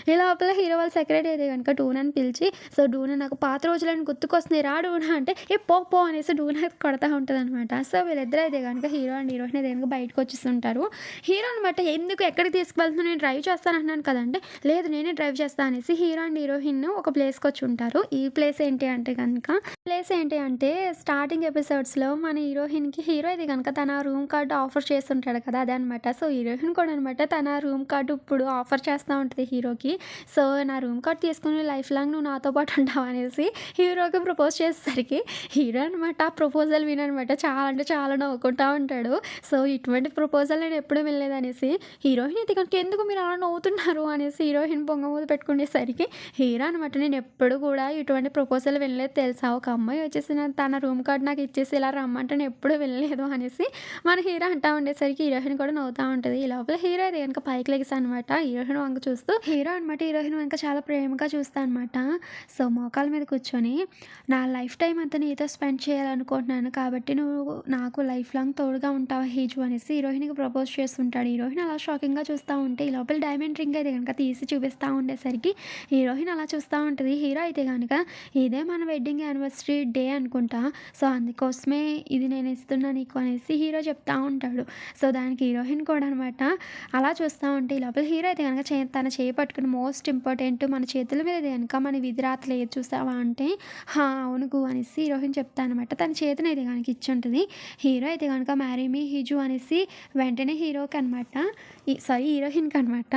ఈ లోపల హీరో వాళ్ళ సెక్రటరీ అయితే గనుక డూనాని పిలిచి, "సో, డూనా నాకు పాత రోజులన్నీ గుర్తుకొస్తున్నాయి రా డూనా" అంటే, "ఏ పో పో" అనేసి డూనా కొడతా ఉంటదనమాట. సో, వీళ్ళిద్దరూ అయితే గనుక హీరో అండ్ హీరోయిన్ అయితే గనుక బయటకొచ్చేస్తుంటారు. హీరో అనమాట, "ఎందుకు ఎక్కడికి తీసుకువెళ్తున్నావు? నేను డ్రైవ్ చేస్తాను" అంటున్నాను కదంటే, "లేదు నేనే డ్రైవ్ చేస్తా" అనేసి హీరో అండ్ హీరోయిన్ ఒక ప్లేస్‌కొచ్చుంటారు. ఈ ప్లేస్ ఏంటి అంటే స్టార్టింగ్ ఎపిసోడ్స్‌లో మన హీరోయిన్‌కి హీరో అయితే గనుక తన రూమ్ కార్డ్ ఆఫర్ చేస్తుంటాడు కదా! అదనమాట. సో, హీరోయిన్ కూడా అనమాట తన రూమ్ కార్డ్ ఇప్పుడు ఆఫర్ చేస్తా ఉంటది హీరోకి. సో, "నా రూమ్ కార్డ్ తీసుకొని లైఫ్ లాంగ్ నువ్వు నాతో పాటు ఉంటావా" అనేసి హీరోకి ప్రపోజ్ చేసేసరికి హీరో అనమాట ఆ ప్రపోజల్ విననమాట చాలా అంటే చాలా నవ్వుకుంటా ఉంటాడు. సో, ఇటువంటి ప్రపోజల్ నేను ఎప్పుడూ వినలేదనేసి హీరోయిన్ అయితే గనుక, "ఎందుకు మీరు అలా నవ్వుతున్నారు" అనేసి హీరోయిన్ బొంగమూతి పెట్టుకునేసరికి హీరో అనమాట, "నేనెప్పుడు కూడా ఇటువంటి ప్రపోజల్ వినలేదు తెలుసా? ఒక అమ్మాయి వచ్చేసి తన రూమ్ కార్డ్ నాకు ఇచ్చేసి ఇలా రమ్మంటే నేనెప్పుడూ వినలేదు" అనేసి మన హీరో అంటా ఉండేసరికి హీరోయిన్ కూడా నవ్వుతా ఉంటది. ఈ లోపల హీరో అయితే గనుక పైకి లెగిసానమాట హీరోయిన్ వంక చూస్తూ హీరో అనమాట హీరోయిన్ వెనక చాలా ప్రేమగా చూస్తా అనమాట. సో, మోకాళ్ళ మీద కూర్చొని, "నా లైఫ్ టైమ్ అంతా నీతో స్పెండ్ చేయాలనుకుంటున్నాను. కాబట్టి నువ్వు నాకు లైఫ్ లాంగ్ జీవితాంతం తోడుగా ఉంటావా హీజు అనేసి హీరోయిన్‌కి ప్రపోజ్ చేస్తుంటాడు. హీరోయిన్ అలా షాకింగ్‌గా చూస్తా ఉంటే, ఈ లోపల డైమండ్ రింగ్ అయితే గనుక తీసి చూపిస్తా ఉండేసరికి హీరోయిన్ అలా చూస్తా ఉంటది. హీరో అయితే గనక ఇదే మన వెడ్డింగ్ యానివర్సరీ డే అనుకుంటా. సో, అందుకోసమే ఇది నేను ఇస్తున్నా నీకు అనేసి హీరో చెప్తా ఉంటాడు. సో, దానికి హీరోయిన్ కూడా అనమాట అలా చూస్తా ఉంటే, ఈ లోపల హీరో అయితే గనక తన చేయి పట్టుకుని మోస్ట్ ఇంపార్టెంట్ మన చేతుల మీద గనక మన విధి రాత లేదు చూసావా అంటే, "హా! అవును గు" అనేసి హీరోయిన్ చెప్తా అనమాట. తన చేతినైతే గనక ఇచ్చుంటది. హీరో అయితే గనక మ్యారీ మీ హిజు అనేసి వెంటనే హీరోకనమాట హీరోయిన్‌కనమాట.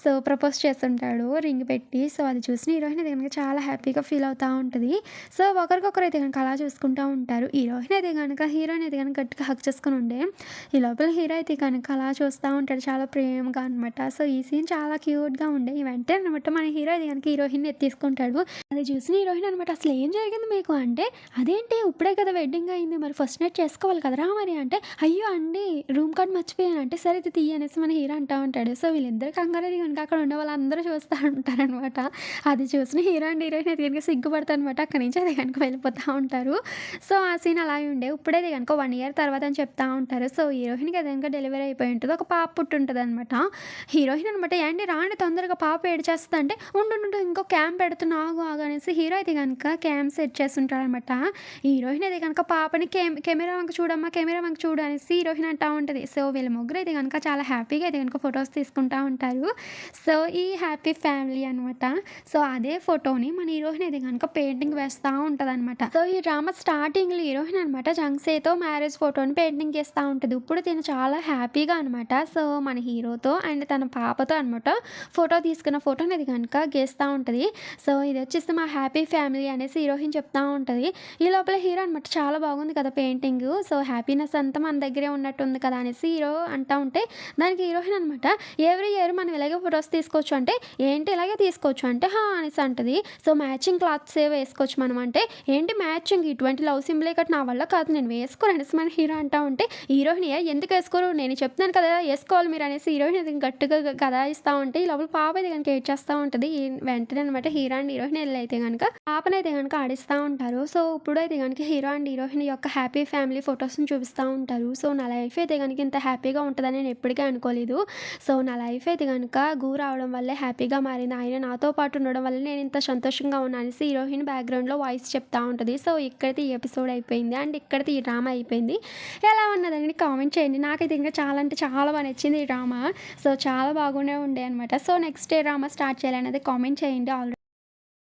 సో, ప్రపోజ్ చేస్తుంటాడు రింగ్ పెట్టి. సో, అది చూసిన హీరోయిన్ అయితే గనక చాలా హ్యాపీగా ఫీల్ అవుతా ఉంటది. సో, ఒకరికొకరు అయితే గనక అలా చూసుకుంటా ఉంటారు. హీరోయిన్ అయితే గనక గట్టిగా హగ్ చేసుకొని ఉండే. ఈ లోపల హీరో అయితే గనక అలా చూస్తా ఉంటాడు చాలా ప్రేమగా అనమాట. సో, ఈ సీన్ చాలా క్యూట్‌గా ఉండే. వెంటనే అనమాట మన హీరో అయితే గనక హీరోయిన్‌ని ఎత్తేసుకుంటాడు. అది చూసిన హీరోయిన్ అనమాట "అసలు ఏం జరిగింది మీకు" అంటే, "అదేంటి ఇప్పుడే కదా వెడ్డింగ్ అయింది. మరి ఫస్ట్ నైట్ చేసుకోవాలి కదరా మరి" అంటే, "అయ్యో! అండి రూమ్ కార్డ్ మర్చిపోయాను" అంటే, "సరే ఇది తియ్యి" అనేసి మన హీరో అంటా ఉంటాడు. సో, వీళ్ళిద్దరు కంగారు గనుక అక్కడ ఉన్న వాళ్ళందరూ చూస్తా ఉంటారనమాట. అది చూసిన హీరో అండ్ హీరోయిన్ అయితే గనుక సిగ్గుపడతారనమాట. అక్కడి నుంచి అయితే గనుక వెళ్ళిపోతా ఉంటారు. సో, ఆ సీన్ అలాగే ఉండే. ఇప్పుడైతే గనుక 1 ఇయర్ తర్వాత అని చెప్తా ఉంటారు. సో, హీరోయిన్‌కి అది గనుక డెలివరీ అయిపోయి ఉంటది. ఒక పాప పుట్టుంటదనమాట. హీరోయిన్ అనమాట "ఏండి రాండి తొందరగా పాప ఏడ్చేస్తదంటే" "ఉండు ఉండు ఇంకో క్యామ్ పెడుతున్నా ఆగు ఆగు" అనేసి హీరో అయితే గనుక క్యామ్ సెట్ చేసుంటాడనమాట. హీరోయిన్ అయితే గనుక పాపని కెమెరా వంక చూడమ్మా, కెమెరా వంక చూడు అనేసి హీరోయిన్ అంటా ఉంటది. సో, వీళ్ళ ముగ్గురైతే గనుక చాలా హ్యాపీగా అయితే గనుక ఫోటోస్ తీసుకుంటా ఉంటారు. సో, ఈ హ్యాపీ ఫ్యామిలీ అనమాట. సో, అదే ఫోటోని మన హీరోయిన్ అయితే గనుక పెయింటింగ్ వేస్తా ఉంటదనమాట. సో, ఈ డ్రామా స్టార్టింగ్‌లో హీరోయిన్ అనమాట జంగ్సేతో మ్యారేజ్ ఫోటోని పెయింటింగ్ చేస్తా ఉంటది. ఇప్పుడు తిను చాలా హ్యాపీగా అనమాట. సో, మన హీరోతో అండ్ తన పాపతో అనమాట ఫోటో తీసుకున్న ఫోటోని అది గనుక గీస్తా ఉంటది. సో, ఇదొచ్చేసి మా హ్యాపీ ఫ్యామిలీ అనేసి హీరోయిన్ చెప్తా ఉంటది. ఈ లోపల హీరో అనమాట చాలా బాగుంది కదా పెయింటింగు. సో, హ్యాపీనెస్ అంతా మన దగ్గరే ఉన్నట్టుంది కదా అనేసి హీరో అంటా ఉంటే, దానికి హీరోయిన్ అనమాట "ఎవ్రీ ఇయర్ మనం ఇలాగే ఫోటోస్ తీసుకోవచ్చు" అంటే, "ఏంటి ఇలాగే తీసుకోవచ్చు" అంటే, "హా!" అనేసి అంటది. సో, మ్యాచింగ్ క్లాత్సే వేసుకోవచ్చు మనం అంటే, "ఏంటి మ్యాచింగ్ ఇటువంటి లవ్ సింబలే కట్టి నా వల్ల కాదు నేను వేసుకోను" అనేసి మన హీరో అంటా ఉంటే, హీరోయిన్ ఎందుకు వేసుకోరు నేను చెప్తున్నాను కదా వేసుకోవాలి మీరు అనేసి హీరోయిన్ అది గట్టిగా గదాయిస్తా ఉంటే, ఈ లోపల పాప అయితే గనుక ఏడ్చేస్తా ఉంటది. వెంటనే అనమాట హీరో అండ్ హీరోయిన్ ఎళ్ళైతే గనుక పాపనైతే గనుక ఆడిస్తా ఉంటారు. సో, ఇప్పుడైతే గనుక హీరో అండ్ హీరోయిన్ యొక్క హ్యాపీ ఫ్యామిలీ ఫోటోస్‌ని చూపిస్తా ఉంటారు. సో, నా లైఫ్ అయితే గనుక ఇంత హ్యాపీగా ఉంటదని నేను ఎప్పటికీ అనుకోలేదు. సో, నా లైఫ్ అయితే గనుక గు రావడం వల్లే హ్యాపీగా మారింది. ఆయన నాతో పాటు ఉండడం వల్ల నేను ఇంత సంతోషంగా ఉన్నా అనేసి హీరోయిన్ బ్యాక్‌గ్రౌండ్‌లో వాయిస్ చెప్తా ఉంటది. సో, ఇక్కడితో ఈ ఎపిసోడ్ అయిపోయింది. అండ్ ఇక్కడితో ఈ డ్రామా అయిపోయింది. ఎలా ఉన్నదని కామెంట్ చేయండి. నాకైతే ఇంకా చాలా అంటే చాలా బా నచ్చింది ఈ డ్రామా. సో, చాలా బాగునే ఉండే అనమాట. సో, నెక్స్ట్ ఏ డ్రామా స్టార్ట్ చేయాలనేది కామెంట్ చేయండి.